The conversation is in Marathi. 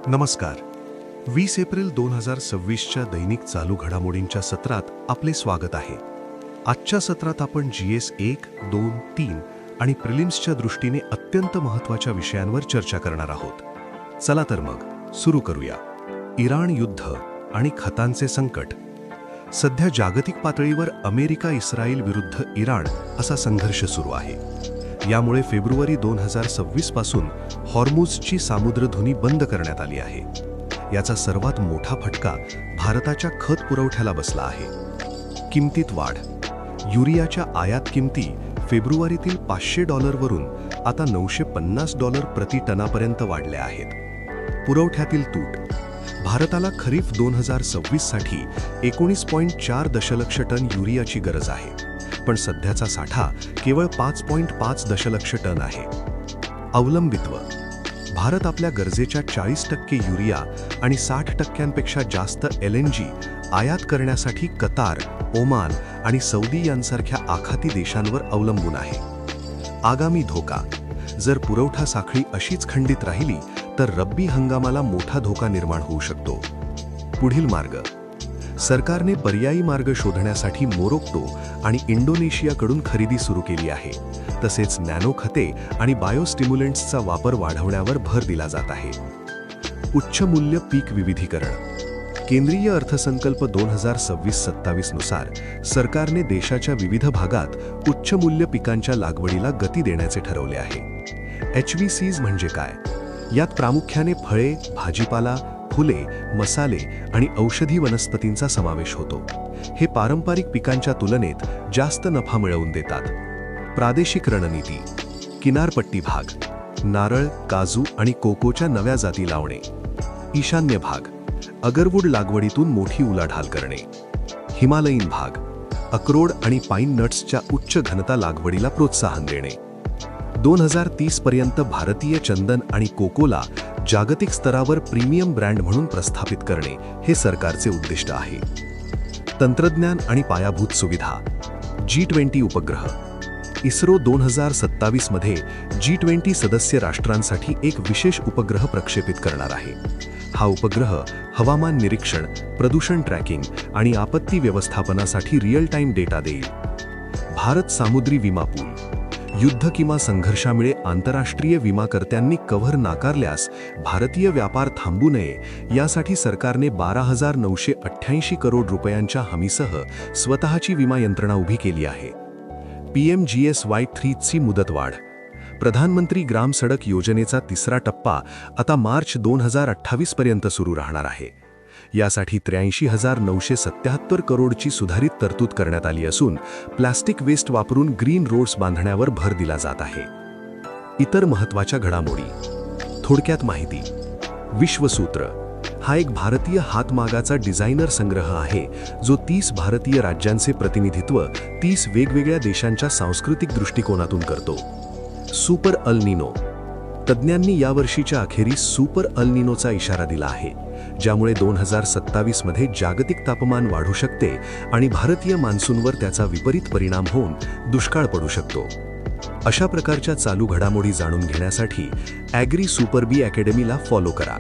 नमस्कार. 20 एप्रिल 2026च्या दैनिक चालू घडामोडींच्या सत्रात आपले स्वागत आहे. आजच्या सत्रात आपण GS 1, 2, 3 आणि प्रिलिम्सच्या दृष्टीने अत्यंत महत्त्वाच्या विषयांवर चर्चा करणार आहोत. चला तर मग सुरू करूया. इराण युद्ध आणि खतांचे संकट. सध्या जागतिक पातळीवर अमेरिका इस्रायल विरुद्ध इराण असा संघर्ष सुरू आहे. यामुळे फेब्रुवारी 2026 पासून हॉर्मुझची सामुद्रधुनी बंद करण्यात आली आहे. याचा सर्वात मोठा फटका भारताच्या खत पुरवठ्याला बसला आहे. किमतीत वाढ. युरियाच्या आयात किमती फेब्रुवारीतील $500 वरून आता $950 प्रति टनापर्यंत वाढल्या आहेत. पुरवठ्यातील तूट. भारताला खरीफ 2026 साठी 19.4 दशलक्ष टन युरियाची गरज आहे, पण सध्याचा साठा केवळ 5.5 दशलक्ष टन आहे. अवलंबित्व. भारत आपल्या गरजेच्या 40% युरिया आणि 60%पेक्षा जास्त LNG आयात करण्यासाठी कतार, ओमान आणि सौदी यांसारख्या आखाती देशांवर अवलंबून आहे. आगामी धोका. जर पुरवठा साखळी अशीच खंडित राहिली तर रब्बी हंगामाला मोठा धोका निर्माण होऊ शकतो. पुढील मार्ग. सरकारने पर्यायी मार्ग शोधण्यासाठी मोरोक्को आणि इंडोनेशियाकडून खरेदी सुरू केली आहे. तसेच नॅनो खते आणि बायोस्टिम्युलंट्सचा वापर वाढवण्यावर भर दिला जात आहे. उच्च मूल्य पीक विविधीकरण. केंद्रीय अर्थसंकल्प 2026-27 नुसार सरकारने देशाच्या विविध भागात उच्च मूल्य पिकांच्या लागवडीला गती देण्याचे ठरवले आहे. HVCs म्हणजे काय? यात प्रामुख्याने फळे, भाजीपाला, फुले, मसाले आणि औषधी वनस्पतींचा समावेश होतो. हे पारंपरिक पिकांच्या तुलनेत जास्त नफा मिळवून देतात. प्रादेशिक रणनीती. किनारपट्टी भाग. नारळ, काजू आणि कोकोच्या नव्या जाती लावणे. ईशान्य भाग. अगरवूड लागवडीतून मोठी उलाढाल करणे. हिमालयीन भाग. अक्रोड आणि पाईन नट्सच्या उच्च घनता लागवडीला प्रोत्साहन देणे. 2030 पर्यंत भारतीय चंदन आणि कोकोला जागतिक स्तरावर प्रीमियम ब्रँड म्हणून प्रस्थापित करणे हे सरकारचे उद्दिष्ट आहे. तंत्रज्ञान आणि पायाभूत सुविधा. G20 उपग्रह. इस्रो 2027 मध्ये G20 सदस्य राष्ट्रांसाठी एक विशेष उपग्रह प्रक्षेपित करणार आहे. हा उपग्रह हवामान निरीक्षण, प्रदूषण ट्रॅकिंग आणि आपत्ती व्यवस्थापनासाठी रिअल टाइम डेटा देईल. भारत सामुद्री विमा पूल. युद्ध किंवा संघर्षामुळे आंतरराष्ट्रीय विमाकर्त्यांनी कव्हर नाकारल्यास भारतीय व्यापार थांबू नये यासाठी सरकारने 12,988 करोड रुपयांच्या हमीसह स्वतःची विमा यंत्रणा उभी केली आहे. PMGSY 3 मुदतवाढ. प्रधानमंत्री ग्राम सडक योजनेचा तिसरा टप्पा आता मार्च 2028 पर्यंत सुरू राहणार आहे. यासाठी 83,977 करोडची सुधारित तरतूद करण्यात आली असून प्लास्टिक वेस्ट वापरून ग्रीन रोड्स बांधण्यावर भर दिला जात आहे. इतर महत्त्वाच्या घडामोडी. थोडक्यात माहिती. विश्वसूत्र हा एक भारतीय हातमागाचा डिझायनर संग्रह आहे जो 30 भारतीय राज्यांचे प्रतिनिधित्व 30 वेगवेगळ्या देशांच्या सांस्कृतिक दृष्टिकोनातून करतो. सुपर अल निनो. तज्ज्ञांनी यावर्षीच्या अखेरीस सुपर अल निनोचा इशारा दिला आहे, ज्यामुळे 2027 मध्ये जागतिक तापमान वाढू शकते आणि भारतीय मान्सूनवर त्याचा विपरीत परिणाम होऊन दुष्काळ पडू शकतो. अशा प्रकारच्या चालू घडामोडी जाणून घेण्यासाठी ॲग्री सुपर बी अकॅडमीला फॉलो करा.